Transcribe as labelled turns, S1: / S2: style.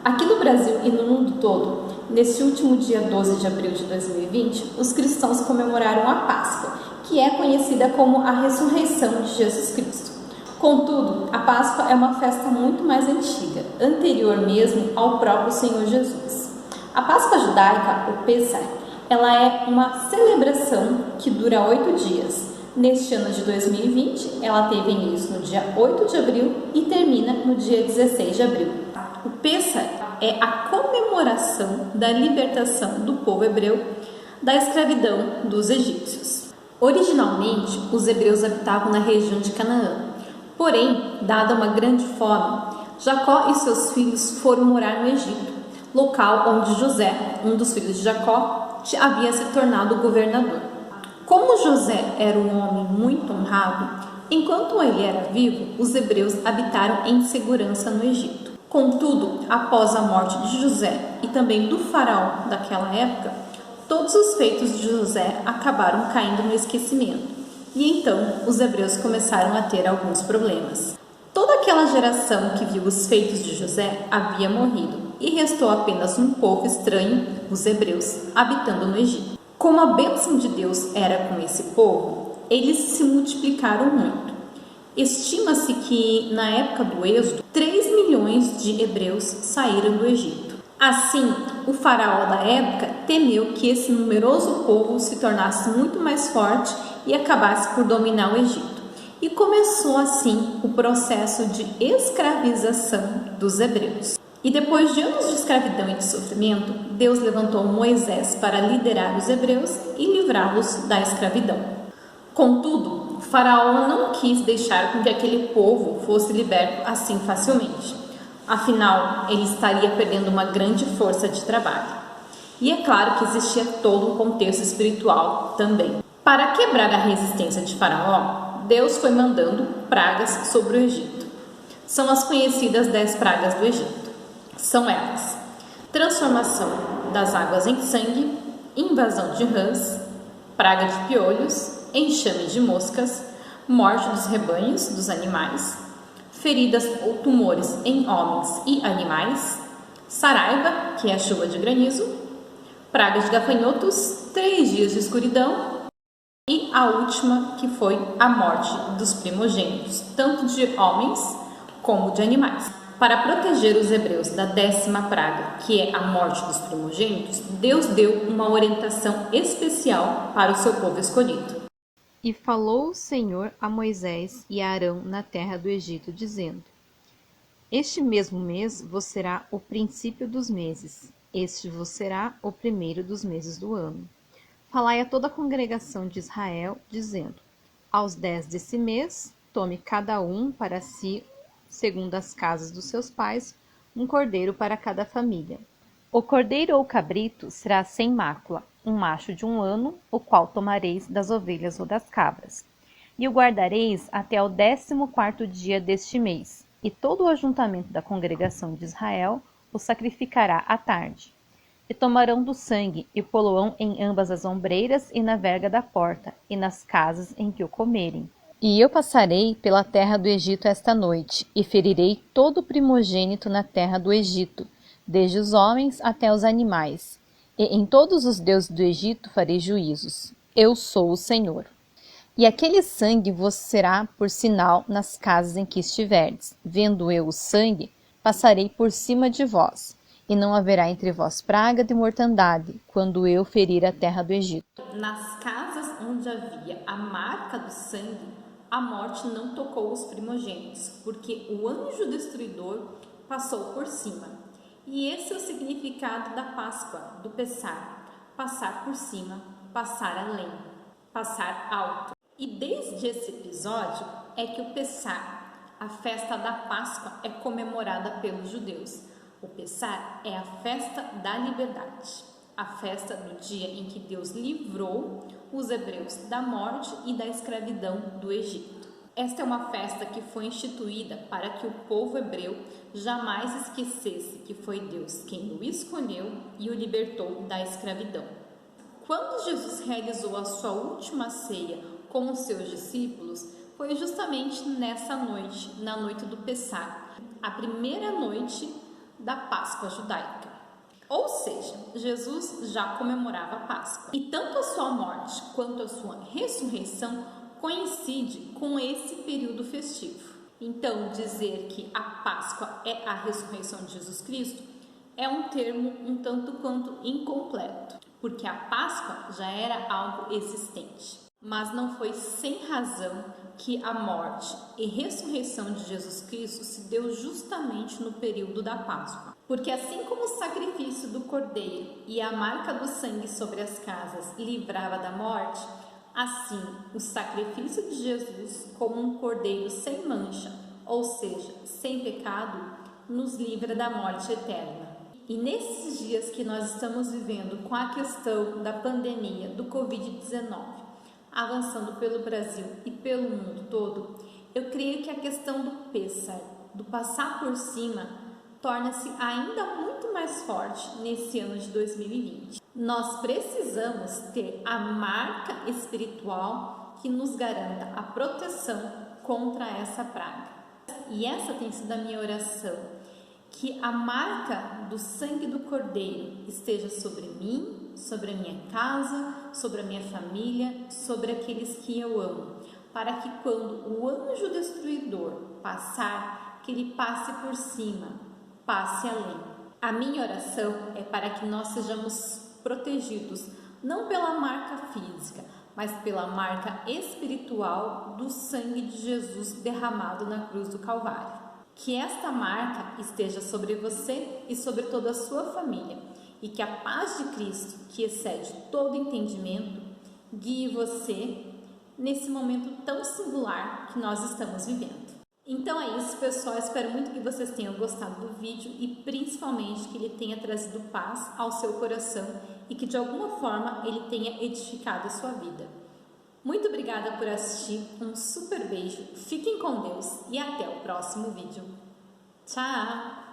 S1: Aqui no Brasil e no mundo todo, neste último dia 12 de abril de 2020, os cristãos comemoraram a Páscoa, que é conhecida como a ressurreição de Jesus Cristo. Contudo, a Páscoa é uma festa muito mais antiga, anterior mesmo ao próprio Senhor Jesus. A Páscoa judaica, o Pessah, ela é uma celebração que dura 8 dias. Neste ano de 2020, ela teve início no dia 8 de abril e termina no dia 16 de abril. O Pessah é a comemoração da libertação do povo hebreu da escravidão dos egípcios. Originalmente, os hebreus habitavam na região de Canaã. Porém, dada uma grande fome, Jacó e seus filhos foram morar no Egito, local onde José, um dos filhos de Jacó, havia se tornado governador. Como José era um homem muito honrado, enquanto ele era vivo, os hebreus habitaram em segurança no Egito. Contudo, após a morte de José e também do faraó daquela época, todos os feitos de José acabaram caindo no esquecimento. E então os hebreus começaram a ter alguns problemas. Toda aquela geração que viu os feitos de José havia morrido e restou apenas um povo estranho, os hebreus, habitando no Egito. Como a bênção de Deus era com esse povo, eles se multiplicaram muito. Estima-se que, na época do Êxodo, 3 milhões de hebreus saíram do Egito. Assim, o faraó da época temeu que esse numeroso povo se tornasse muito mais forte e acabasse por dominar o Egito. E começou assim o processo de escravização dos hebreus. E depois de anos de escravidão e de sofrimento, Deus levantou Moisés para liderar os hebreus e livrá-los da escravidão. Contudo, o faraó não quis deixar com que aquele povo fosse liberto assim facilmente. Afinal, ele estaria perdendo uma grande força de trabalho. E é claro que existia todo um contexto espiritual também. Para quebrar a resistência de Faraó, Deus foi mandando pragas sobre o Egito. São as conhecidas 10 pragas do Egito. São elas: transformação das águas em sangue, invasão de rãs, praga de piolhos, enxame de moscas, morte dos rebanhos dos animais, feridas ou tumores em homens e animais, saraiva, que é a chuva de granizo, praga de gafanhotos, 3 dias de escuridão e a última, que foi a morte dos primogênitos, tanto de homens como de animais. Para proteger os hebreus da 10ª praga, que é a morte dos primogênitos, Deus deu uma orientação especial para o seu povo escolhido.
S2: E falou o Senhor a Moisés e a Arão na terra do Egito, dizendo: Este mesmo mês vos será o princípio dos meses, este vos será o primeiro dos meses do ano. Falai a toda a congregação de Israel, dizendo: Aos 10 desse mês, tome cada um para si, segundo as casas dos seus pais, um cordeiro para cada família. O cordeiro ou cabrito será sem mácula, um macho de 1 ano, o qual tomareis das ovelhas ou das cabras. E o guardareis até o 14º dia deste mês, e todo o ajuntamento da congregação de Israel o sacrificará à tarde. E tomarão do sangue, e poloão em ambas as ombreiras e na verga da porta, e nas casas em que o comerem. E eu passarei pela terra do Egito esta noite, e ferirei todo o primogênito na terra do Egito, desde os homens até os animais. E em todos os deuses do Egito farei juízos. Eu sou o Senhor. E aquele sangue vos será por sinal nas casas em que estiverdes. Vendo eu o sangue, passarei por cima de vós. E não haverá entre vós praga de mortandade, quando eu ferir a terra do Egito.
S1: Nas casas onde havia a marca do sangue, a morte não tocou os primogênitos, porque o anjo destruidor passou por cima. E esse é o significado da Páscoa, do Pessah: passar por cima, passar além, passar alto. E desde esse episódio é que o Pessah, a festa da Páscoa, é comemorada pelos judeus. O Pessah é a festa da liberdade, a festa do dia em que Deus livrou os hebreus da morte e da escravidão do Egito. Esta é uma festa que foi instituída para que o povo hebreu jamais esquecesse que foi Deus quem o escolheu e o libertou da escravidão. Quando Jesus realizou a sua última ceia com os seus discípulos, foi justamente nessa noite, na noite do Pessah, a primeira noite da Páscoa judaica. Ou seja, Jesus já comemorava a Páscoa. E tanto a sua morte quanto a sua ressurreição coincide com esse período festivo. Então, dizer que a Páscoa é a ressurreição de Jesus Cristo é um termo um tanto quanto incompleto, porque a Páscoa já era algo existente. Mas não foi sem razão que a morte e ressurreição de Jesus Cristo se deu justamente no período da Páscoa. Porque assim como o sacrifício do cordeiro e a marca do sangue sobre as casas livrava da morte, assim o sacrifício de Jesus, como um cordeiro sem mancha, ou seja, sem pecado, nos livra da morte eterna. E nesses dias que nós estamos vivendo com a questão da pandemia do Covid-19, avançando pelo Brasil e pelo mundo todo, eu creio que a questão do Pêssar, do passar por cima, torna-se ainda muito mais forte nesse ano de 2020. Nós precisamos ter a marca espiritual que nos garanta a proteção contra essa praga. E essa tem sido a minha oração, que a marca do sangue do Cordeiro esteja sobre mim, sobre a minha casa, sobre a minha família, sobre aqueles que eu amo, para que quando o anjo destruidor passar, que ele passe por cima, passe além. A minha oração é para que nós sejamos protegidos, não pela marca física, mas pela marca espiritual do sangue de Jesus derramado na cruz do Calvário. Que esta marca esteja sobre você e sobre toda a sua família, e que a paz de Cristo, que excede todo entendimento, guie você nesse momento tão singular que nós estamos vivendo. Então é isso, pessoal. Espero muito que vocês tenham gostado do vídeo e principalmente que ele tenha trazido paz ao seu coração e que de alguma forma ele tenha edificado a sua vida. Muito obrigada por assistir, um super beijo, fiquem com Deus e até o próximo vídeo. Tchau!